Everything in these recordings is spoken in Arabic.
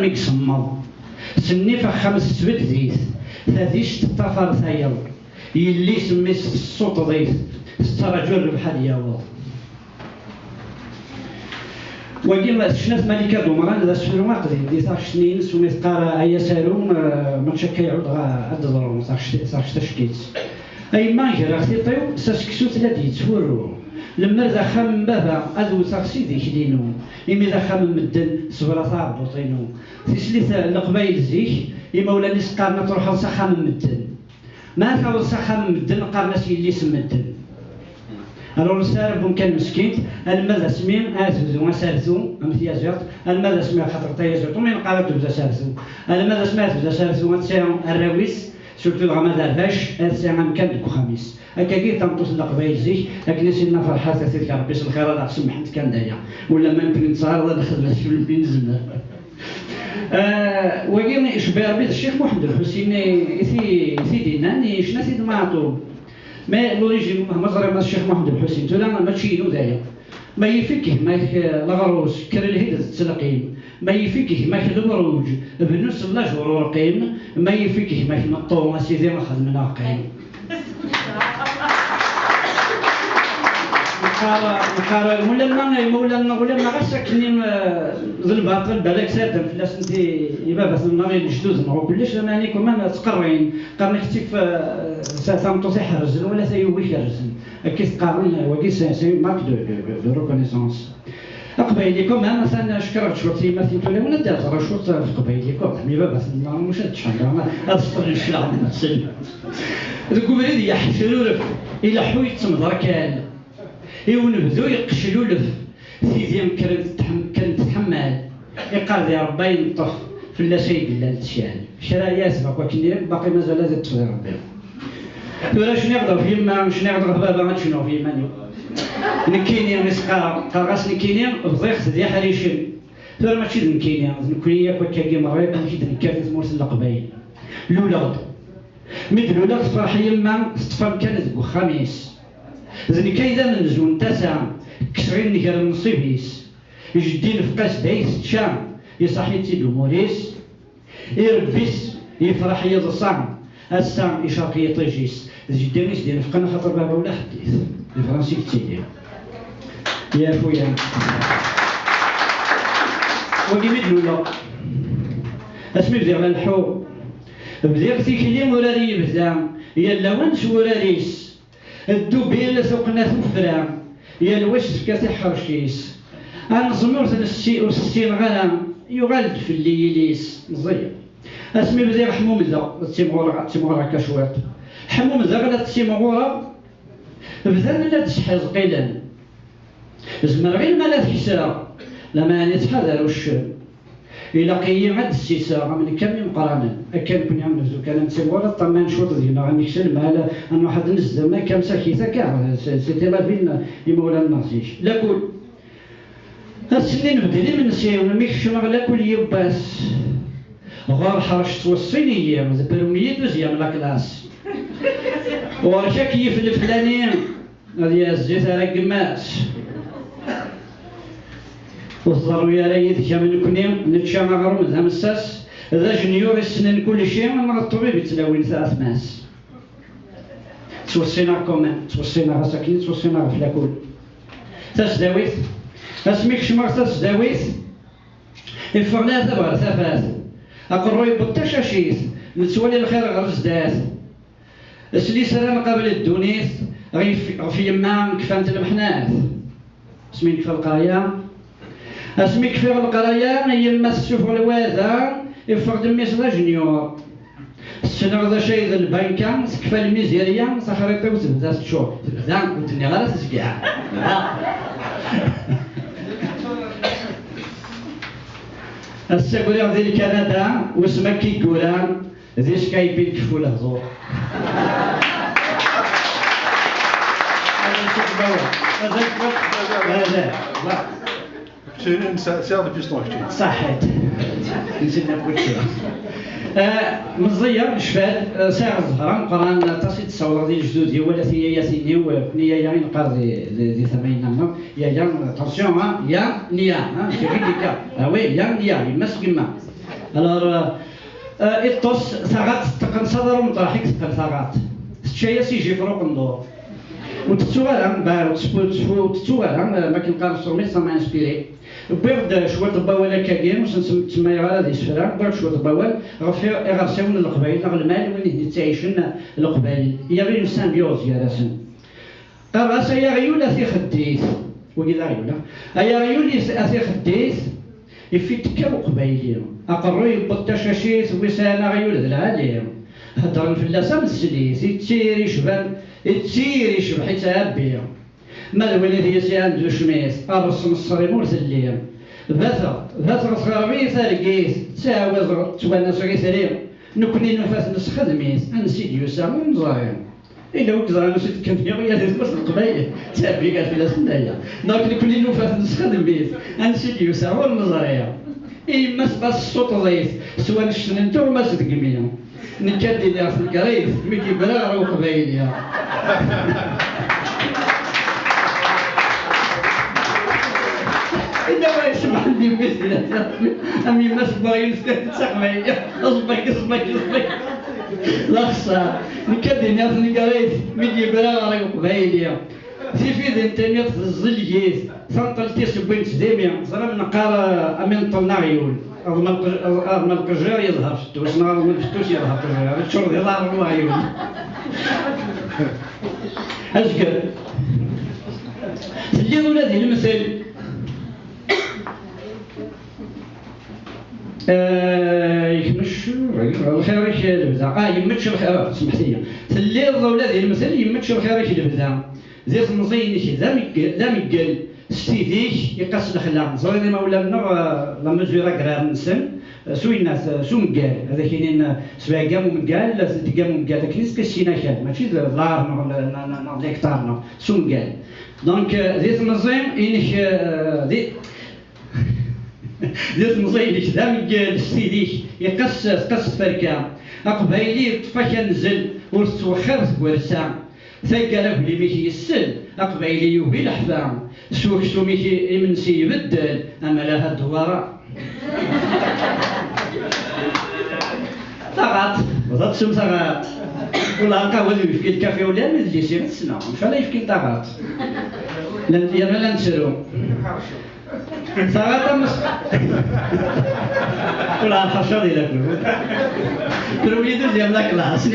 ميك صمم سني فخمس سبت زيت ثاديش تطفر ثايل يلي سميت الصوت ضيف استرجل بحال ياوض وقيل شنات ملكة دومران ذا سفر واقدي دي صاح سنين سميت قارا أي سالوم ما تشكى يعود غا أدضرون صاح تشكيت أي ما يجرى خطيطيو ساسكسو ثلاثي تفورو لما ذا خام بابا أدو صاح سيدي كلينو إمي ذا خام مدن صبرا صعب بوطينو تسليث القبايل زيك إما ولا ناس قارنا تروح لصخام مدن ما ثاو صخام مدن قارنا سيلي سمدن alors السارب كان مسكين الماذا سمين اسوزو اسارثو امتيازات الماذا سمي خاطر تيازات ومن قالت بزا سارثو الماذا سمعت بزا سارثو تساهم الراويس سورتو غا دارفاش تساهم كان ديك خميس هكاكي تنطوس القبايل زيك لكن سيدنا فرحات تيك ربي الخير راه سمحت كان دايا ولا ما يمكن نتصار ولا نخدم في البنزين وقيل شباب بيت الشيخ محمد الحسيني في ديناني شنا سيد معطوب ما لوريجين مزرعة الشيخ محمد الحسين تلا ما تشيلو ذايا ما يفكه ما لغروس كر الهيد تسلقيم ما يفكه ما المروج بنص الأجور ورقيم ما يفكه ما نطو سيدي ما خذ من قيم مقارا ولا ما غسكني ذو الباطل بالك سادم فلاس انت يبقى بس النار الجدود ما كلش ماني كمان تقرين قرن كتيف سامطو يحرز ولا سيوي يحرز كيف قارن وكي سي مارك دو ريكونيسونس قبايلكم انا مثلا شكرت شرطي ما تيتولي ولا دات راه شرط في قبايلكم يبقى بس النار مش هتشعر اصفر الشلع نفسي الكبريد يحشلوا لك الى حويت مدركان ونبدو يقشلوا له سيدي كانت تحمل يقال يا ربي ينطف في لا شيء الا التشان شرا ياسبك ولكن باقي مازال لازم تفضي ربي ولا شنو يقدر في ما شنو يقدر بابا ما شنو في ماني نكيني مسقا قاغاس نكيني بضيخ ديال حريشن ترى ماشي نكيني نكوني كاكي مريض ماشي نكاف مورس القبايل لولا مدلولا تفرح يما تفهم كانت خميس زني كايدا من زون تاسع كسرين نكر النصيبيس جدين في قاس دايس تشام يصحي تيدو موريس يربيس يفرح يضصام السام يشاق يطيجيس جدينيس دين فقنا خاطر بابا ولا حديث الفرنسي كتير يا خويا وقي مدلولا اسمي بدير الحو بدير تيكلي وراري بدا يا لوانس وراريس الدوبيل سوقنا ثفرا يا الوش كاسي حرشيس انا زمرت السين غنم يغلد في الليليس مزيان اسمي بدي حموم ذا تيمغورا كشوات حموم ذا غدا تيمغورا بدا لا تشحز قيلا زمر غير مالا تكسرا لما نتحذروش إلا قيم هاد السيسا من كم مقرانا كان كون يعمل زو كان تيمغورا طمان شوط ديالنا غنكسر مالا ان واحد نزل ما كان ساكيتا كاع سيتي لا فين يمولا الناصيش لا كل السنين بدلي من سيون ميكش لا كل يباس غار حرشت والصينية بالمية دوزيام لا كلاس ورشا كيف الفلاني هذه الزيت على قماس وصدروا يا ريت كامل كنيم نتشامى غرم ذا مساس ذا جنيور السنين كل شيء من الطبيب يتلاوي ثلاث ناس توصينا كومان توصينا غساكين توصينا غفلاكول تسداويت اسميك شمر تسداويت الفرنا تبغى ثفاث أقروي بالتشاشيث نتولي الخير غرزدات اسلي سلام قبل الدونيث غفي يمان كفانت المحناث اسمي كفى القرايا اسمي كفى القرايا يما السفر الواذا يفرد ميسر جنيور السنة ذا شيء ذا البنكة كفى الميزيريا سخريطي وتبدا تشوف تبدا وتني غير تسقع السكولير ديال كندا واسمها كيكولان ذي سكايبين كفو الهزور سير بيستون صحيت نسينا بوتشي مزير شفال ساعة الزهرة قران تصيد الصورة ديال الجدودي ولا ثي ياسيني وكني يا نقار دي ثمانين نمر يا طونسيون يا نيا كيفي كيكا وي يا نيا يمس كيما الور إطوس ثغات تقن صدر مطرحك تقن ثغات شيء سيجي فروق النور وتتسوالها بار وتتسوالها ما كنلقى سورمي سما انسبيري بيرد شويه البوال كاين واش نسمى غادي السفره بيرد شويه البوال غيرساون القبائل المال وين تعيشن القبائل يا غير سامبيوز يا راسن الراس يا غيولا في خديث وكذا غيولا يا غيولي في خديث يفيت كم قبائل اقروا يبط شاشيت وسانا غيول العالم هضر الفلاسه بالسليس يتيري شبان يتيري شبح يتعبي ما الوليد يسي عنده شميس الرسم الصريم ورثليم ذات صغاربي ثالقيس تساوز توانس غي سريم نكوني نفاس نسخدميس انسيد يسام ونزايم إلا وكزرا نسيت كنتي غير هذه بس القبائل تابي قال في الاسنايا لكن كل نفاس نسخدميس انسيد يسام ونزايم إما سباس الصوت ضيف سواء نشتنتو وما صدقمينو نكادي لها في الكريف ميكي بلا رو قبايليا إلا ما يسمع لي مثل أمي ما سبغي نسكت تسقمي أصبك لا خصها نكادي لها في الكريف ميكي بلا رو قبايليا سيفيد انتميت في الزلجيس سنطلتي سبين تديميا صرا نقار امين طلنا عيول اضمن القجار يظهر فتوش نهار من فتوش يظهر قجار الشرط يظهر عيول اشكر اللي ولادي المثل يمش الخير يبدا يمتش الخير سمح لي اللي ولادي المثل يمتش الخير يبدا زيت مزينك لا ميقال ستيديك يقاس الخلا زوين مولانا لا مزوره كرا نسن سوي الناس سو مقال هذا كاينين سباقام ومقال تلقام ومقال كنيس كشينا كان ماشي دار نار ليكتارنا سو مقال دونك زيت مزين انك زيت مزينك لا ميقال ستيديك يقاس فركا اقبايلي طفا نزل ورتوخر ورسام ثقل بلي ميكي يسل اقبايلي يوبي الحفام سوكسو ميكي يمنسي يبدل اما لها الدوارة طاغات وضات سم طاغات ولا قهوة يفكي الكافي ولا مزي سير السنة مش على يفكي طاغات لا نسرو طاغات ولا خشر لك كلهم يدوز يا ملاك لاس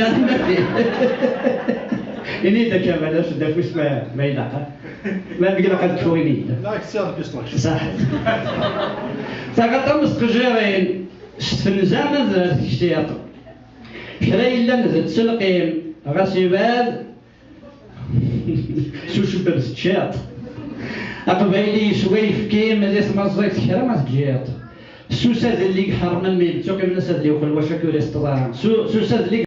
إني ذا كمان أش دافوس ما يلاقى ما بقى قد كويني لا كسر بيستراش صح ساقط مستقجرين في زمان ذا الشياط شراي لنا ذا تسلقين غاسيباد شو شباب الشياط أقبايلي سويف كيم ذي ثمزيت كرا ما تجيط سوساد اللي حرمنا من توقي من الناس اللي وكل وشكور استطاع سوساد اللي